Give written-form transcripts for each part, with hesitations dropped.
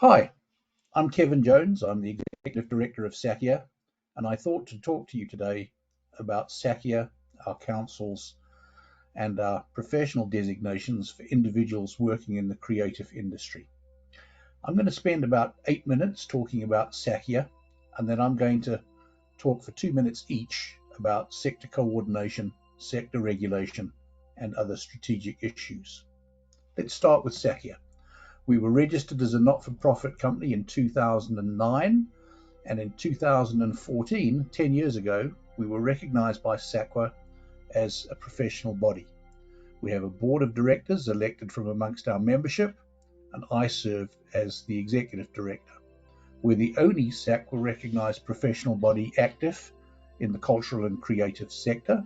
Hi, I'm Kevin Jones. I'm the Executive Director of SACIA, and I thought to talk to you today about SACIA, our councils, and our professional designations for individuals working in the creative industry. I'm going to spend about 8 minutes talking about SACIA, and then I'm going to talk for 2 minutes each about sector coordination, sector regulation, and other strategic issues. Let's start with SACIA. We were registered as a not-for-profit company in 2009, and in 2014, 10 years ago, we were recognised by SACIA as a professional body. We have a board of directors elected from amongst our membership, and I serve as the executive director. We're the only SACIA recognised professional body active in the cultural and creative sector,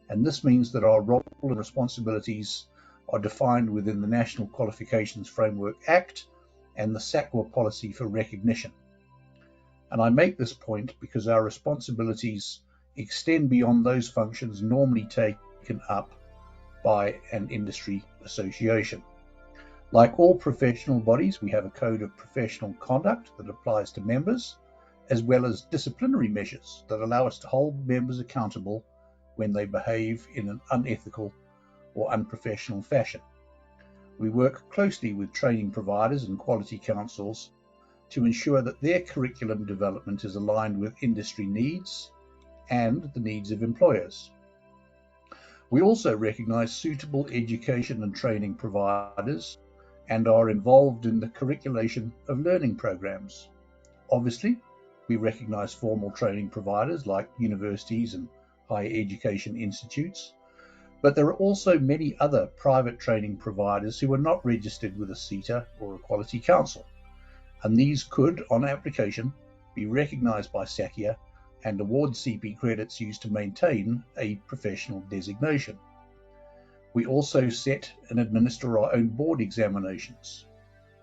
and this means that our role and responsibilities are defined within the National Qualifications Framework Act and the SACIA policy for recognition. And I make this point because our responsibilities extend beyond those functions normally taken up by an industry association. Like all professional bodies, we have a code of professional conduct that applies to members, as well as disciplinary measures that allow us to hold members accountable when they behave in an unethical or unprofessional fashion. We work closely with training providers and quality councils to ensure that their curriculum development is aligned with industry needs and the needs of employers. We also recognise suitable education and training providers and are involved in the curriculation of learning programs. Obviously, we recognise formal training providers like universities and higher education institutes, but there are also many other private training providers who are not registered with a CETA or a quality council, and these could, on application, be recognised by SACIA and award CP credits used to maintain a professional designation. We also set and administer our own board examinations.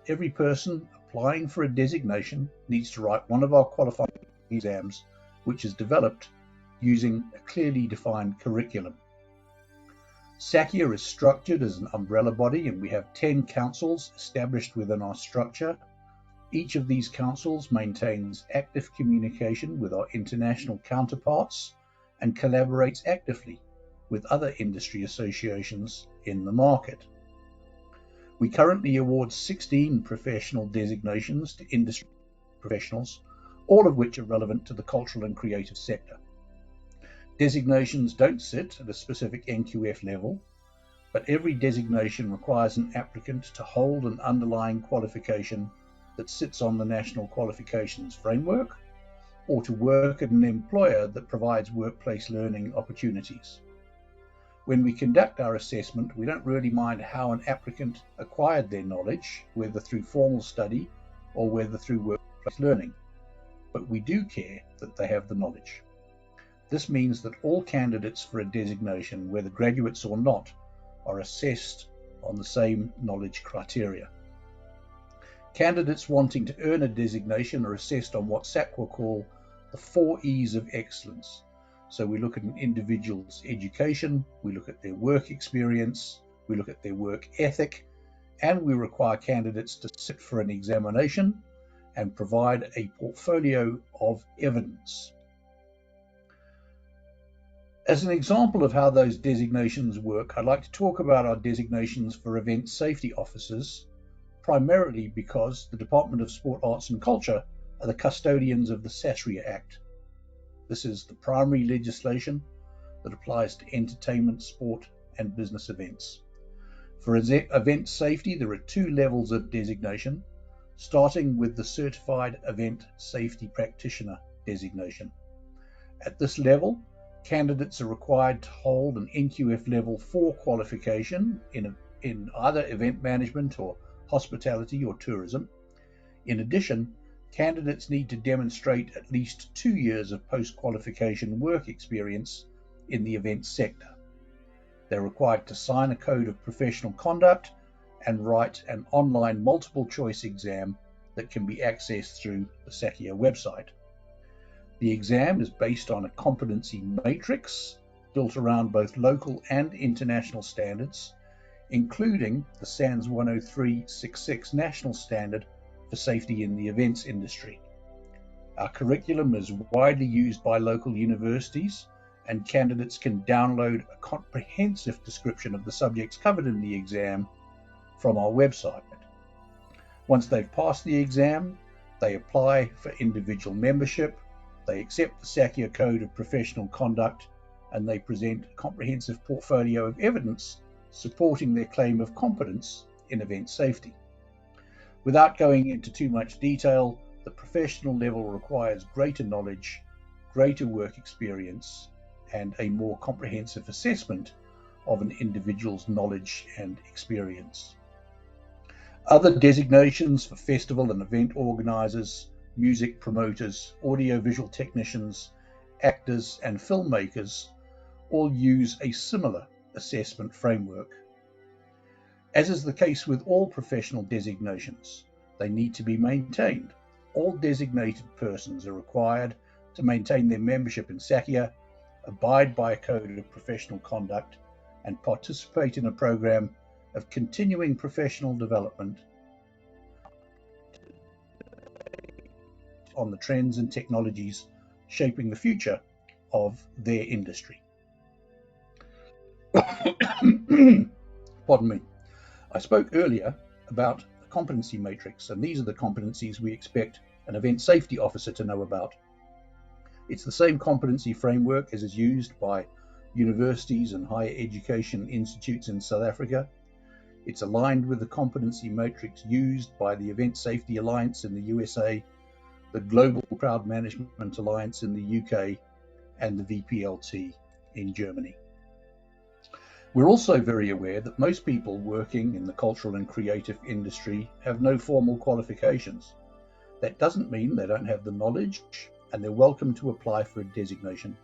Every person applying for a designation needs to write one of our qualifying exams, which is developed using a clearly defined curriculum. SACIA is structured as an umbrella body, and we have 10 councils established within our structure. Each of these councils maintains active communication with our international counterparts and collaborates actively with other industry associations in the market. We currently award 16 professional designations to industry professionals, all of which are relevant to the cultural and creative sector. Designations don't sit at a specific NQF level, but every designation requires an applicant to hold an underlying qualification that sits on the National Qualifications Framework, or to work at an employer that provides workplace learning opportunities. When we conduct our assessment, we don't really mind how an applicant acquired their knowledge, whether through formal study or whether through workplace learning, but we do care that they have the knowledge. This means that all candidates for a designation, whether graduates or not, are assessed on the same knowledge criteria. Candidates wanting to earn a designation are assessed on what SACIA call the 4 E's of excellence. So we look at an individual's education, we look at their work experience, we look at their work ethic, and we require candidates to sit for an examination and provide a portfolio of evidence. As an example of how those designations work, I'd like to talk about our designations for event safety officers, primarily because the Department of Sport, Arts and Culture are the custodians of the SACIA Act. This is the primary legislation that applies to entertainment, sport and business events. For event safety, there are 2 levels of designation, starting with the Certified Event Safety Practitioner designation. At this level, candidates are required to hold an NQF Level 4 qualification in either event management or hospitality or tourism. In addition, candidates need to demonstrate at least 2 years of post-qualification work experience in the event sector. They're required to sign a code of professional conduct and write an online multiple choice exam that can be accessed through the SACIA website. The exam is based on a competency matrix built around both local and international standards, including the SANS 10366 national standard for safety in the events industry. Our curriculum is widely used by local universities, and candidates can download a comprehensive description of the subjects covered in the exam from our website. Once they've passed the exam, they apply for individual membership, they accept the SACIA Code of Professional Conduct, and they present a comprehensive portfolio of evidence supporting their claim of competence in event safety. Without going into too much detail, the professional level requires greater knowledge, greater work experience, and a more comprehensive assessment of an individual's knowledge and experience. Other designations for festival and event organisers, music promoters, audiovisual technicians, actors, and filmmakers all use a similar assessment framework. As is the case with all professional designations, they need to be maintained. All designated persons are required to maintain their membership in SACIA, abide by a code of professional conduct, and participate in a program of continuing professional development on the trends and technologies shaping the future of their industry. Pardon me. I spoke earlier about the competency matrix, and these are the competencies we expect an event safety officer to know about. It's the same competency framework as is used by universities and higher education institutes in South Africa. It's aligned with the competency matrix used by the Event Safety Alliance in the USA, the Global Crowd Management Alliance in the UK, and the VPLT in Germany. We're also very aware that most people working in the cultural and creative industry have no formal qualifications. That doesn't mean they don't have the knowledge, and they're welcome to apply for a designation,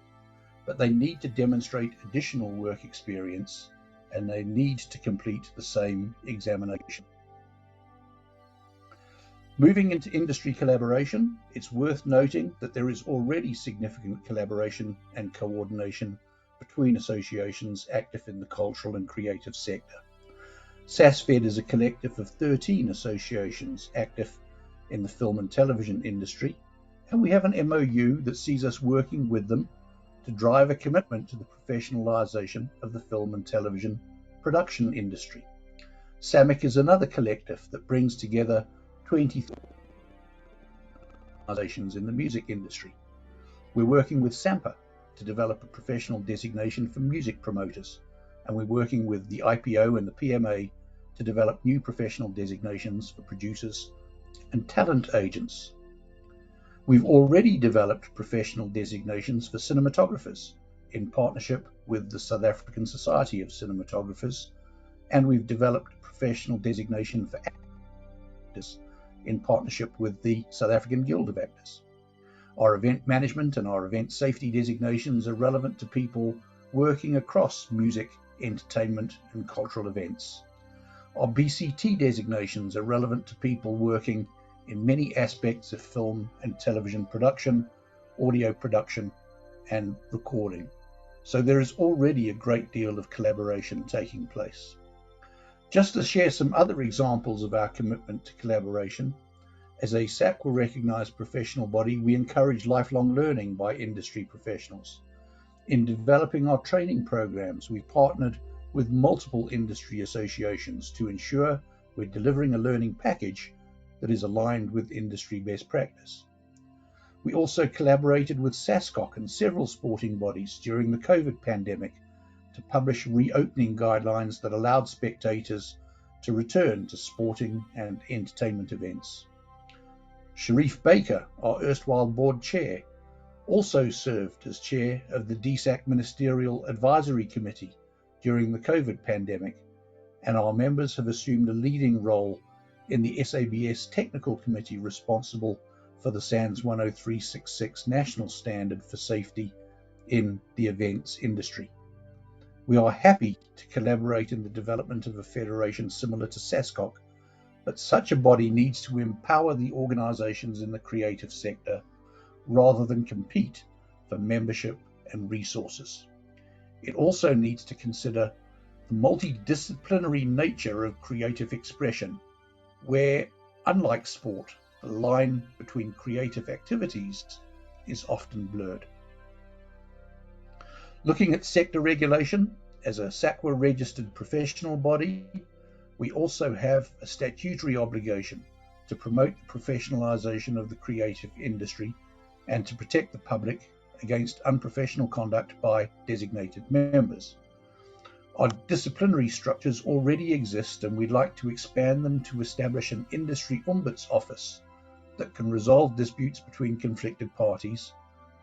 but they need to demonstrate additional work experience, and they need to complete the same examination. Moving into industry collaboration, it's worth noting that there is already significant collaboration and coordination between associations active in the cultural and creative sector. SASFED is a collective of 13 associations active in the film and television industry, and we have an MOU that sees us working with them to drive a commitment to the professionalisation of the film and television production industry. SAMIC is another collective that brings together 20 organisations in the music industry. We're working with SAMPA to develop a professional designation for music promoters, and we're working with the IPO and the PMA to develop new professional designations for producers and talent agents. We've already developed professional designations for cinematographers in partnership with the South African Society of Cinematographers, and we've developed a professional designation for actors in partnership with the South African Guild of Actors. Our event management and our event safety designations are relevant to people working across music, entertainment, and cultural events. Our BCT designations are relevant to people working in many aspects of film and television production, audio production, and recording. So there is already a great deal of collaboration taking place. Just to share some other examples of our commitment to collaboration, as a SACWA recognised professional body, we encourage lifelong learning by industry professionals. In developing our training programs, we've partnered with multiple industry associations to ensure we're delivering a learning package that is aligned with industry best practice. We also collaborated with SASCOC and several sporting bodies during the COVID pandemic to publish reopening guidelines that allowed spectators to return to sporting and entertainment events. Sharif Baker, our erstwhile board chair, also served as chair of the DSAC Ministerial Advisory Committee during the COVID pandemic, and our members have assumed a leading role in the SABS Technical Committee responsible for the SANS 10366 National Standard for Safety in the events industry. We are happy to collaborate in the development of a federation similar to SASCOC, but such a body needs to empower the organisations in the creative sector rather than compete for membership and resources. It also needs to consider the multidisciplinary nature of creative expression, where Unlike sport, the line between creative activities is often blurred. Looking at sector regulation, as a SACIA registered professional body, we also have a statutory obligation to promote the professionalisation of the creative industry and to protect the public against unprofessional conduct by designated members. Our disciplinary structures already exist, and we'd like to expand them to establish an industry ombuds office that can resolve disputes between conflicted parties,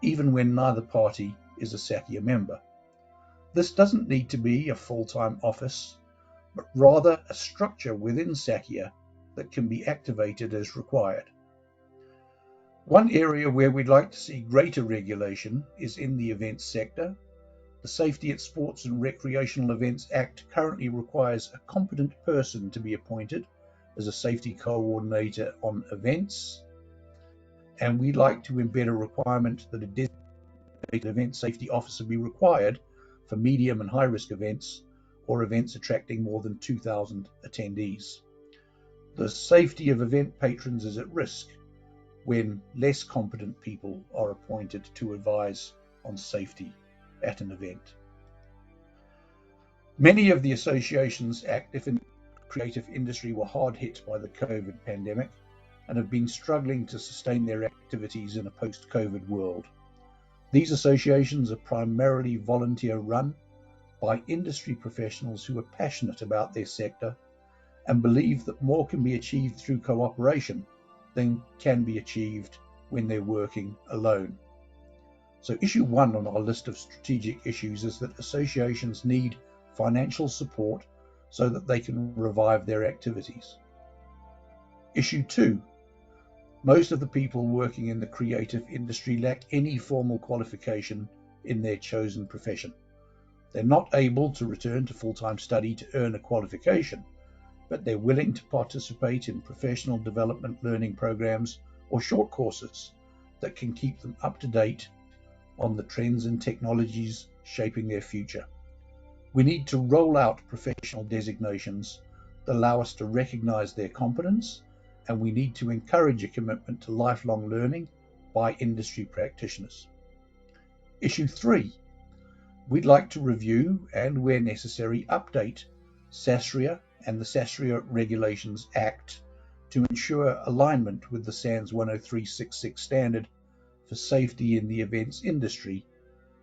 even when neither party is a SACIA member. This doesn't need to be a full-time office, but rather a structure within SACIA that can be activated as required. One area where we'd like to see greater regulation is in the events sector. The Safety at Sports and Recreational Events Act currently requires a competent person to be appointed as a safety coordinator on events, and we'd like to embed a requirement that a designated event safety officer be required for medium and high-risk events or events attracting more than 2,000 attendees. The safety of event patrons is at risk when less competent people are appointed to advise on safety at an event. Many of the associations active in the creative industry were hard hit by the COVID pandemic and have been struggling to sustain their activities in a post-COVID world. These associations are primarily volunteer run by industry professionals who are passionate about their sector and believe that more can be achieved through cooperation than can be achieved when they're working alone. So issue 1 on our list of strategic issues is that associations need financial support so that they can revive their activities. Issue 2, most of the people working in the creative industry lack any formal qualification in their chosen profession. They're not able to return to full-time study to earn a qualification, but they're willing to participate in professional development learning programs or short courses that can keep them up to date on the trends and technologies shaping their future. We need to roll out professional designations that allow us to recognize their competence, and we need to encourage a commitment to lifelong learning by industry practitioners. Issue 3, we'd like to review and, where necessary, update SACIA and the SACIA Regulations Act to ensure alignment with the SANS 10366 standard for safety in the events industry,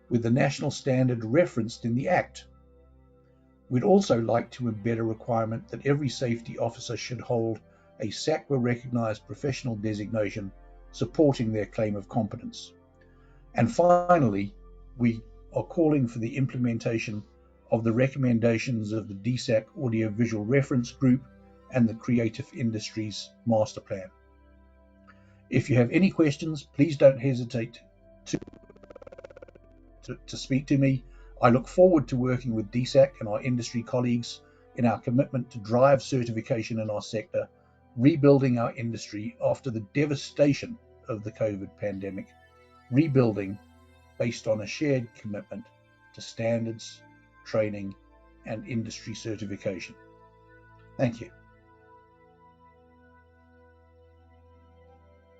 with the national standard referenced in the Act. We'd also like to embed a requirement that every safety officer should hold a SACIA recognised professional designation supporting their claim of competence. And finally, we are calling for the implementation of the recommendations of the DSAC Audiovisual Reference Group and the Creative Industries Master Plan. If you have any questions, please don't hesitate to speak to me. I look forward to working with DSAC and our industry colleagues in our commitment to drive certification in our sector, rebuilding our industry after the devastation of the COVID pandemic, rebuilding based on a shared commitment to standards, training, and industry certification. Thank you.